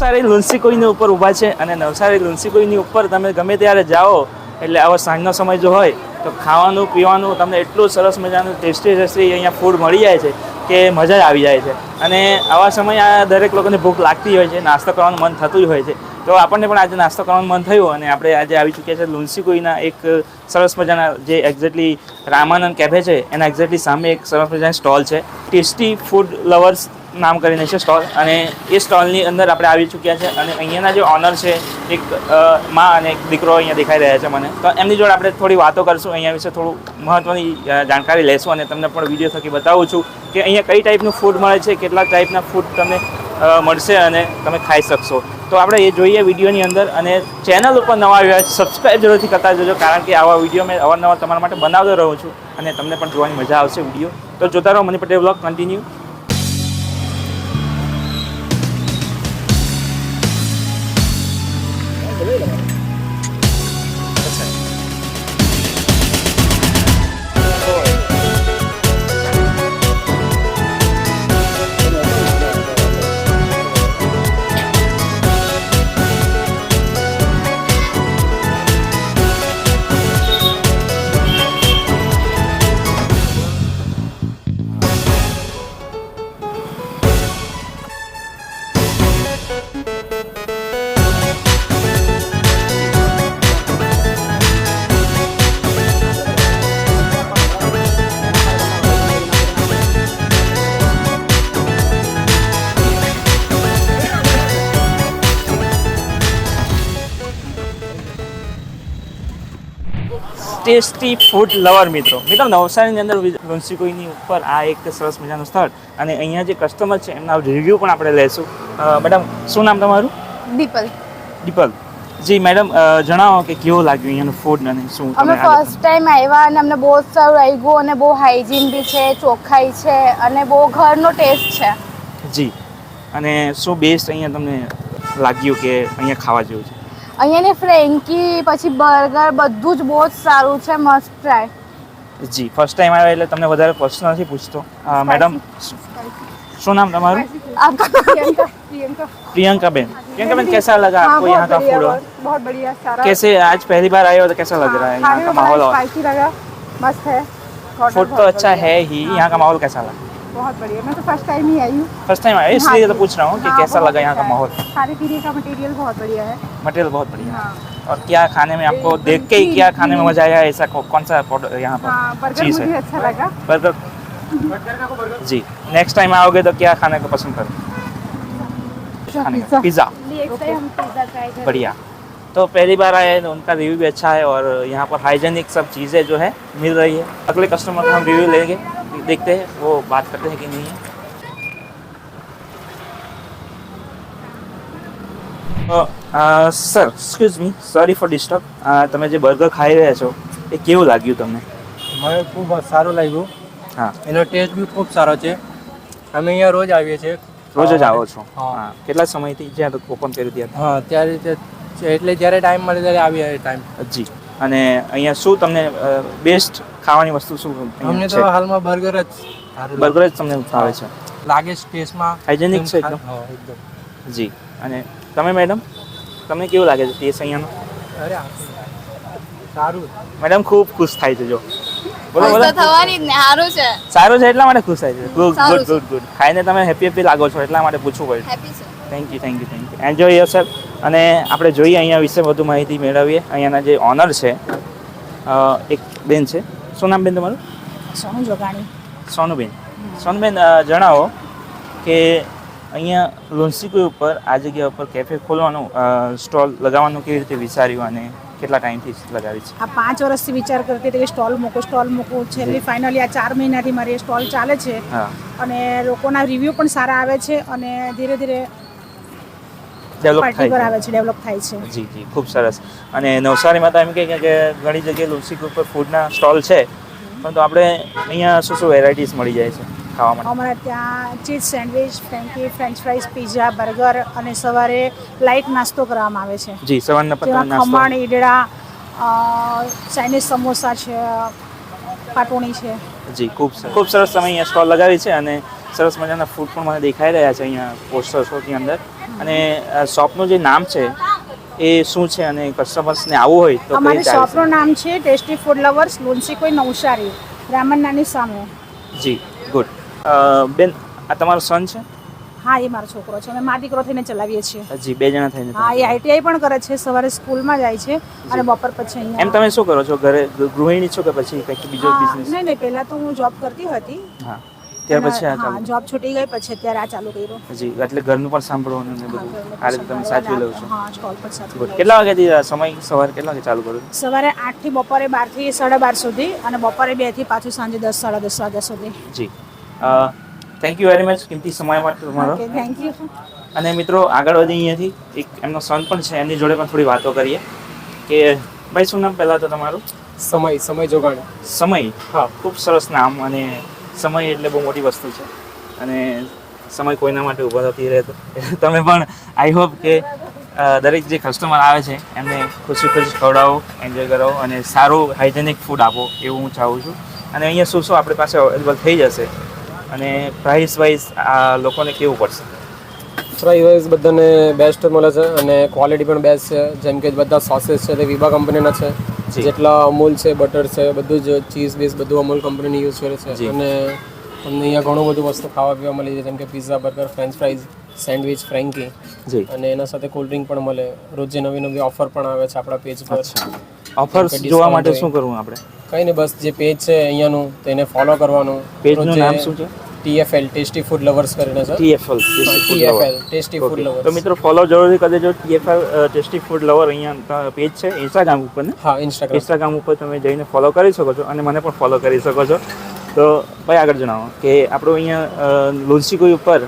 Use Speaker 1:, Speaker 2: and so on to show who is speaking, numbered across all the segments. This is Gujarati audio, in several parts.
Speaker 1: નવસારી લુન્સી કોઈની ઉપર ઊભા છે અને નવસારી લુન્સી કોઈની ઉપર તમે ગમે ત્યારે જાઓ એટલે આવો સાંજનો સમય જો હોય તો ખાવાનું પીવાનું તમને એટલું સરસ મજાનું ટેસ્ટી અહીંયા ફૂડ મળી જાય છે કે મજા જ આવી જાય છે. અને આવા સમયે આ દરેક લોકોને ભૂખ લાગતી હોય છે, નાસ્તો કરવાનું મન થતું જ હોય છે. તો આપણને પણ આજે નાસ્તો કરવાનું મન થયું અને આપણે આજે આવી ચૂક્યા છે લુન્સી કોઈના એક સરસ મજાના જે એક્ઝેક્ટલી રામાનંદ કેફે છે એના એક્ઝેક્ટલી સામે એક સરસ મજાની સ્ટોલ છે. ટેસ્ટી ફૂડ લવર્સ નામ કરીને છે સ્ટોલ અને એ સ્ટોલની અંદર આપણે આવી ચૂક્યા છે અને અહીંયાના જે ઓનર છે એક માં અને એક દીકરો અહીંયા દેખાઈ રહ્યા છે મને. તો એમની જોડે આપણે થોડી વાતો કરશું, અહીંયા વિશે થોડું મહત્ત્વની જાણકારી લેશું અને તમને પણ વિડીયો થકી બતાવું છું કે અહીંયા કઈ ટાઈપનું ફૂડ મળે છે, કેટલા ટાઈપના ફૂડ તમને મળશે અને તમે ખાઈ શકશો. તો આપણે એ જોઈએ વિડીયોની અંદર અને ચેનલ ઉપર નવા આવ્યા સબસ્ક્રાઈબ જરૂરથી કરતા જજો કારણ કે આવા વિડીયો મેં અવારનવાર તમારા માટે બનાવતો રહું છું અને તમને પણ જોવાની મજા આવશે વિડીયો. તો જોતા રહો money Patel vlog continue. Tasty food lover મિત્રો નવસારીની અંદર લુન્સી કોઈની ઉપર આ એક સરસ મજાનું સ્થળ અને અહીંયા જે કસ્ટમર છે એમના રિવ્યૂ પણ આપણે લેશું. મેડમ શું નામ તમારું? દીપલ જી. મેડમ જણાવો કે કેવું લાગ્યું અહીંયાનું ફૂડ અને શું?
Speaker 2: અમે ફર્સ્ટ ટાઈમ આવ્યા અને અમને બહુ સારું લાગ્યું અને બહુ હાઇજીન બી છે, ચોખ્ખાઈ છે અને બહુ ઘરનો ટેસ્ટ છે.
Speaker 1: જી. અને શું બેસ્ટ અહીંયા તમને લાગ્યું કે અહીંયા ખાવા જેવું છે?
Speaker 2: અહીંયાની ફ્રેન્કી પછી બર્ગર બધું જ બહુ જ સારું છે, મસ્ટ ટ્રાય.
Speaker 1: જી. ફર્સ્ટ ટાઈમ આવ્યા એટલે તમને વધારે પર્સનલ નથી પૂછતો. મેડમ શું નામ તમારું? प्रियंका बेन कैसा लगा आपको यहाँ का फूड?
Speaker 2: बहुत बढ़िया, सारा.
Speaker 1: कैसे आज पहली बार आए हो तो कैसा लग रहा है यहाँ का माहौल?
Speaker 2: स्पाइसी लगा, मस्त है.
Speaker 1: फूड तो अच्छा है ही. यहाँ का माहौल कैसा लगा?
Speaker 2: बहुत बढ़िया. मैं तो फर्स्ट टाइम ही आई हूँ.
Speaker 1: फर्स्ट टाइम आए इसलिए तो पूछ रहा हूँ कि कैसा लगा यहाँ का माहौल?
Speaker 2: खाने पीने का मटेरियल बहुत बढ़िया है.
Speaker 1: मटेरियल बहुत बढ़िया है. और क्या खाने में आपको देख के ही क्या खाने में मजा आया? ऐसा कौन सा यहाँ पर चीज़ है?
Speaker 2: अच्छा लगा.
Speaker 1: बर्गर. जी. नेक्स्ट टाइम आओगे तो क्या खाने को पसंद करोगे? पिज़्ज़ा. बढ़िया. तो पहली बार आए तो उनका रिव्यू भी अच्छा है और यहाँ पर हाइजेनिक सब चीज़ें जो है मिल रही है. अगले कस्टमर को हम रिव्यू लेंगे, देखते हैं वो बात करते हैं कि नहीं है. Sir excuse me, sorry for disturb. તમે જે બર્ગર ખાઈ રહ્યા છો એ કેવું લાગ્યું તમને?
Speaker 3: મને ખૂબ સારું લાગ્યું.
Speaker 1: હા.
Speaker 3: એનો ટેસ્ટ બી ખૂબ સારો છે. અમે અહીંયા રોજ આવીએ છીએ.
Speaker 1: રોજ જ આવો છો?
Speaker 3: હા.
Speaker 1: કેટલા સમયથી જ્યાં ઓપન કર્યું ત્યાં?
Speaker 3: હા, ત્યારે એટલે જ્યારે ટાઈમ મળે ત્યારે આવીએ ટાઈમ.
Speaker 1: જી. અને અહીંયા શું તમને બેસ્ટ ખાવાની વસ્તુ શું
Speaker 3: અમને તો હાલમાં બર્ગર જ સારું
Speaker 1: બર્ગર જ તમને ફાવે છે?
Speaker 3: લાગે છે ટેસ્ટમાં
Speaker 1: હાઇજેનિક છે એકદમ?
Speaker 3: હા, એકદમ.
Speaker 1: જી. અને તમે મેડમ, તમને કેવું લાગે છે ટેસ્ટ અહીંયાનો?
Speaker 3: અરે સારું.
Speaker 1: મેડમ ખૂબ ખુશ થાય છે. જો બોલો બોલો.
Speaker 2: થવાની જ ને, સારું છે.
Speaker 1: સારું છે એટલા માટે ખુશ થાય છે. Good good good good. ખાઈને તમે હેપી લાગો છો એટલા માટે પૂછવું પડ્યું.
Speaker 2: હેપી છે.
Speaker 1: Thank you. Enjoy yourself. અને આપણે જોઈએ અહીંયા વિશે વધુ માહિતી મેળવીએ. અહીંયાના જે ઓનર છે એક બેન છે. શું નામ બેન તમારું?
Speaker 2: સોનુ જોગાણી.
Speaker 1: સોનુબેન. સોનુબેન જણાવો કે અહીંયા લુન્સી કોઈ ઉપર આ જગ્યા ઉપર કેફે ખોલવાનું સ્ટોલ લગાવવાનું કેવી રીતે વિચાર્યું અને કેટલા ટાઈમથી લગાવી છે?
Speaker 4: આ 5 વર્ષથી વિચાર કરતી હતી કે સ્ટોલ મૂકું. છેલ્લી ફાઇનલી આ 4 મહિનાથી મારી સ્ટોલ ચાલે છે.
Speaker 1: હા.
Speaker 4: અને લોકોના રિવ્યૂ પણ સારા આવે છે અને ધીરે ધીરે
Speaker 1: ડેવલપ થાય
Speaker 4: છે.
Speaker 1: જી જી, ખૂબ સરસ. અને નવસારીમાં તો એમ કે ઘણી જગ્યાએ લુન્સી કોઈ ઉપર ફૂડના સ્ટોલ છે, પરંતુ આપણે અહીંયા શું શું વેરાયટીઝ મળી જાય છે ખાવા માટે?
Speaker 4: અમારે ત્યાં cheese sandwich, frankie, French fries, pizza, burger અને સવારે લાઇટ નાસ્તો કરવામાં આવે છે.
Speaker 1: જી. સવારના
Speaker 4: જેમાં
Speaker 1: નાસ્તો,
Speaker 4: ખમણ, ઈડળા, ચાઇનીઝ સમોસા છે, પાટોણી છે.
Speaker 1: જી. ખૂબ સરસ તમે અહીંયા સ્ટોલ લગાવી છે અને સરસ મજાના ફૂડ પણ મને દેખાઈ રહ્યા છે અહીંયા પોસ્ટર્સોની અંદર. અને શોપનું જે નામ છે એ શું છે અને કસ્ટમર્સને આવવું હોય તો
Speaker 4: અમારી
Speaker 1: કઈ ચાલે
Speaker 4: શોપનું નામ છે ટેસ્ટી ફૂડ લવર્સ લુન્સી કોઈ નવસારી રામન્નાની સામે.
Speaker 1: જી ગુડ. બેન આ તમારો સન છે?
Speaker 4: હા, એ મારો છોકરો છે. અમે મા દીકરો થઈને ચલાવીએ છીએ.
Speaker 1: જી, 2 જણા થઈને.
Speaker 4: હા, એ આઈટીઆઈ પણ કરે છે. સવારે સ્કૂલમાં જાય છે અને બપોર પછી અહીંયા.
Speaker 1: એમ તમે શું કરો છો ઘરે? ગૃહિણી છો કે પછી કંઈક બીજો બિઝનેસ?
Speaker 4: નહીં, પહેલા તો હું જોબ કરતી હતી.
Speaker 1: હા, ત્યાર પછી આ
Speaker 4: હા,
Speaker 1: ચાલુ.
Speaker 4: જોબ છૂટી ગઈ પછી અત્યારે આ ચાલુ કર્યું.
Speaker 1: જી, એટલે ઘરનું પણ સાંભળવાનું ને બધું આ રીતે તમે સાચવી લઉં છો.
Speaker 4: હા, સ્ટોલ પર સાચવી
Speaker 1: ગુડ.
Speaker 4: લઉં છું.
Speaker 1: કેટલા વાગ્યાથી સમય સવારે કેટલા વાગે ચાલુ કરો છો?
Speaker 4: સવારે 8 થી બપોરે 12 થી 12:30 સુધી અને બપોરે 2 થી પાછું સાંજે 10 10:30 વાગ્યા સુધી.
Speaker 1: જી, થેન્ક યુ વેરી મચ કિંમતી સમય માટે તમારો.
Speaker 4: Okay, thank you.
Speaker 1: અને મિત્રો આગળ વધી અહીંયાથી એક એમનો સન પણ છે, એમની જોડે પણ થોડી વાતો કરીએ કે ભાઈ શું નામ પહેલાં તો તમારું?
Speaker 3: સમય જોગાણી.
Speaker 1: સમય.
Speaker 3: હા.
Speaker 1: ખૂબ સરસ નામ. અને સમય એટલે બહુ મોટી વસ્તુ છે અને સમય કોઈના માટે ઊભો નથી રહેતો. તમે પણ આઈ હોપ કે દરેક જે કસ્ટમર આવે છે એમને ખુશી ખવડાવો, એન્જોય કરાવો અને સારું હાઇજેનિક ફૂડ આપો એવું હું ચાહું છું. અને અહીંયા શું શું આપણી પાસે અવેલેબલ થઈ જશે અને પ્રાઇસ વાઇઝ આ લોકોને કેવું પડશે?
Speaker 3: ફ્રાઈ વાઇઝ બધાને બેસ્ટ મળે છે અને ક્વોલિટી પણ બેસ્ટ છે. જેમ કે બધા સોસીસ છે તે વિભા કંપનીના છે.
Speaker 1: જી.
Speaker 3: જેટલા અમૂલ છે, બટર છે, બધું જ ચીઝ બીઝ બધું અમૂલ કંપનીની યુઝ કરે છે.
Speaker 1: જી.
Speaker 3: અને તમને અહીંયા ઘણું બધું વસ્તુ ખાવા પીવા મળી જાય જેમ કે pizza, burger, French fries, sandwich, frankie
Speaker 1: જી.
Speaker 3: અને એના સાથે કોલ્ડ ડ્રિંક પણ મળે. રોજે નવી નવી ઓફર પણ આવે છે આપણા પેજ પર.
Speaker 1: ઓફર્સ જોવા માટે શું કરવું આપણે?
Speaker 3: કંઈ નહીં, બસ જે પેજ છે અહીંયાનું તેને ફોલો કરવાનું.
Speaker 1: પેજનું
Speaker 3: રોજે
Speaker 1: નામ શું છે?
Speaker 3: TFL ટેસ્ટી ફૂડ લવર્સ કરીને છે.
Speaker 1: TFL
Speaker 3: TFL ટેસ્ટી ફૂડ
Speaker 1: તો
Speaker 3: લવર્સ.
Speaker 1: મિત્રો ફોલો જરૂરથી કરજો. TFL ટેસ્ટી ફૂડ લવર અહીંયા પેજ છે ઇન્સ્ટાગ્રામ ઉપર ને?
Speaker 3: હા, ઇન્સ્ટાગ્રામ.
Speaker 1: ઇન્સ્ટાગ્રામ ઉપર તમે જઈને ફોલો કરી શકો છો અને મને પણ ફોલો કરી શકો છો. તો ભાઈ આગળ જણાવો કે આપણું અહીંયા લુન્સીકોઈ ઉપર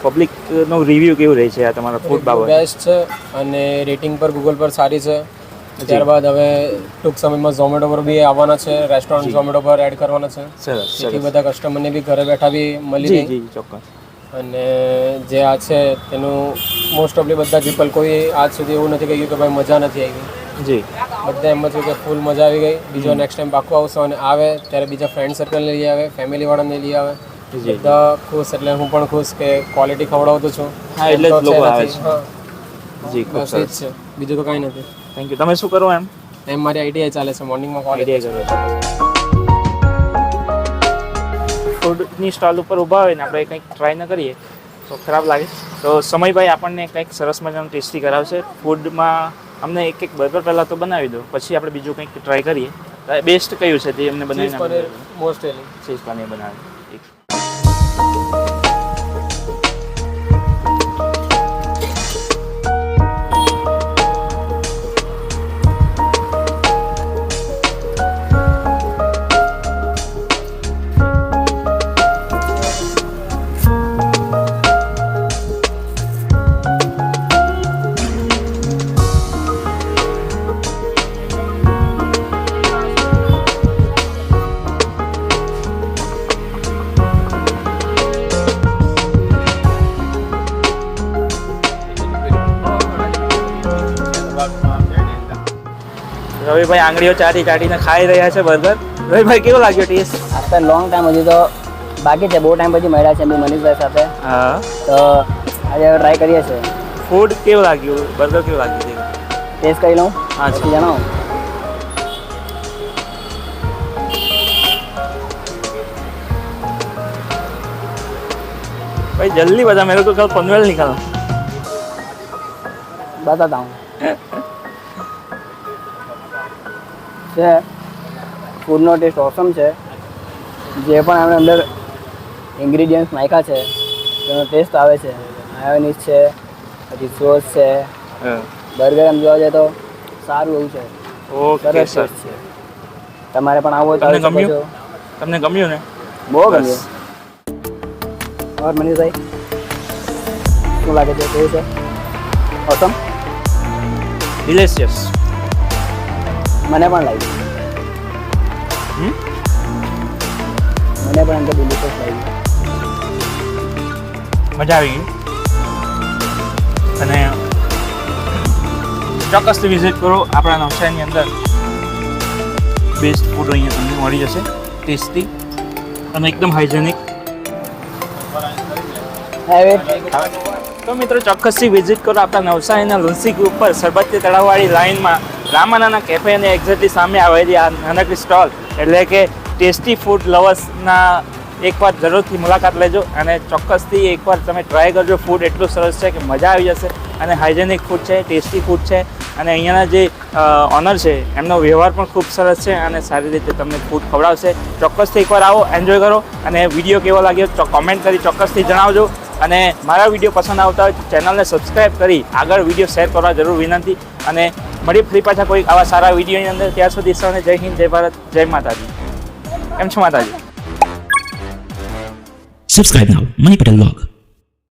Speaker 1: પબ્લિકનો રિવ્યૂ કેવું રહે છે આ તમારા ફૂડ બાબત?
Speaker 3: બેસ્ટ છે અને રેટિંગ પર ગૂગલ પર સારી છે. ત્યારબાદ હવે ટૂંક સમયમાં ઝોમેટો પર બી આવવાના છે. રેસ્ટોરન્ટ ઝોમેટો પર એડ કરવાના છે.
Speaker 1: સરસ
Speaker 3: જેથી બધા કસ્ટમરને બી ઘરે બેઠા બી મળી
Speaker 1: જી
Speaker 3: જાય.
Speaker 1: જી ચોક્કસ.
Speaker 3: અને જે આ છે તેનું મોસ્ટ ઓફલી બધા પીપલ કોઈ આજ સુધી એવું નથી કહ્યું કે ભાઈ મજા નથી આવી.
Speaker 1: જી
Speaker 3: બધા એમ જ કે ફૂલ મજા આવી ગઈ. બીજો નેક્સ્ટ ટાઈમ પાક્કો આવશો અને આવે ત્યારે બીજા ફ્રેન્ડ સર્કલને લઈ આવે, ફેમિલીવાળાને લઈ આવે.
Speaker 1: જી.
Speaker 3: બધા ખુશ એટલે હું પણ ખુશ કે ક્વોલિટી ખવડાવતો છું.
Speaker 1: હા, એટલે જ લોકો આવે છે.
Speaker 3: હા,
Speaker 1: જી ખૂબ
Speaker 3: બસ એ જ
Speaker 1: સરસ.
Speaker 3: છે, બીજું તો કાંઈ નથી.
Speaker 1: Thank you. તમે શું કરો એમ?
Speaker 3: એમ મારી આઈટીઆઈ ચાલે છે, મોર્નિંગમાં ક્વોલિટી.
Speaker 1: આઈડિયા કરો છો. ફૂડની સ્ટોલ ઉપર ઊભા હોય ને આપણે કંઈક ટ્રાય ન કરીએ તો ખરાબ લાગે. તો સમયભાઈ આપણને કંઈક સરસ મજાનું ટેસ્ટી કરાવશે. ફૂડમાં અમને એક બર્ગર પહેલાં તો બનાવી દો, પછી આપણે બીજું કંઈક ટ્રાય કરીએ. બેસ્ટ કયું છે તે અમને
Speaker 3: ચીઝ પનીર
Speaker 1: બનાવીને
Speaker 3: મોસ્ટલી.
Speaker 1: ચીઝ પનીર બનાવી. રવિભાઈ આંગળીઓ ચાટીને ખાઈ રહ્યા છે બર્ગર. રવિભાઈ કેવો લાગ્યો ટેસ્ટ?
Speaker 5: આફ્ટર લોંગ ટાઈમ હજી તો બાકી છે, બહુ ટાઈમ પછી મળ્યા છે અમે મનીષભાઈ સાથે.
Speaker 1: હા.
Speaker 5: તો આજે ટ્રાય કરીએ છીએ.
Speaker 1: ફૂડ કેવું લાગ્યું? બર્ગર કેવું લાગ્યું?
Speaker 5: ટેસ્ટ કરી લઉં
Speaker 1: હા,
Speaker 5: પછી જણાવો.
Speaker 1: भाई जल्दी बता, मेरे को कल पनवेल निकालना.
Speaker 5: बताता हूँ. છે ફૂડનો ટેસ્ટ ઓસમ છે. જે પણ આપણે અંદર ઇન્ગ્રીડિયન્ટ્સ નાખ્યા છે તેનો ટેસ્ટ આવે છે. માયોનીઝ છે, પછી સોસ છે, બર્ગર એમ જોવા જાય તો સારું એવું છે.
Speaker 1: ઓકે
Speaker 5: સરસ
Speaker 1: સર.
Speaker 5: ટેસ્ટ છે. તમારે પણ આવવું હોય તો
Speaker 1: તમને
Speaker 5: આવી શકો છો.
Speaker 1: તમને ગમ્યું ને?
Speaker 5: બહુ ગમ્યું. ઓર મનીષભાઈ શું લાગે છે, કેવું છે? ઓસમ.
Speaker 1: ડિલિશિયસ.
Speaker 5: મને પણ લાગ્યું. મને પણ અંદર ડિલિશિયસ લાગ્યું.
Speaker 1: મજા આવી ગઈ. અને ચોક્કસથી વિઝિટ કરો આપણા નવસારીની અંદર. બેસ્ટ ફૂડ અહીંયા તમને મળી જશે, ટેસ્ટી અને એકદમ હાઇજેનિક.
Speaker 5: Have it.
Speaker 1: તો મિત્રો ચોક્કસથી વિઝિટ કરો આપણા નવસારીના લુન્સી ગ્રુપ પર સરબતી તળાવવાળી લાઇનમાં રામાનાના કેફે અને એક્ઝેક્ટલી સામે આવેલી આ નાનકડી સ્ટોલ એટલે કે ટેસ્ટી ફૂડ લવર્સના એકવાર જરૂરથી મુલાકાત લેજો અને ચોક્કસથી એકવાર તમે ટ્રાય કરજો. ફૂડ એટલું સરસ છે કે મજા આવી જશે અને હાઇજેનિક ફૂડ છે, ટેસ્ટી ફૂડ છે અને અહીંયાના જે ઓનર છે એમનો વ્યવહાર પણ ખૂબ સરસ છે અને સારી રીતે તમને ફૂડ ખવડાવશે. ચોક્કસથી એકવાર આવો, એન્જોય કરો અને વિડીયો કેવો લાગ્યો કોમેન્ટ કરી ચોક્કસથી જણાવજો. અને મારા વિડીયો પસંદ આવતા હોય તો ચેનલને સબસ્ક્રાઈબ કરી આગળ વિડીયો શેર કરવા જરૂર વિનંતી. અને મળી ફરી પાછા કોઈ આવા સારા વિડીયોની અંદર. ત્યાર સુધી સૌને જય હિન્દ, જય ભારત, જય માતાજી. કેમ છો માતાજી?
Speaker 6: Subscribe now, Money Patel Vlog.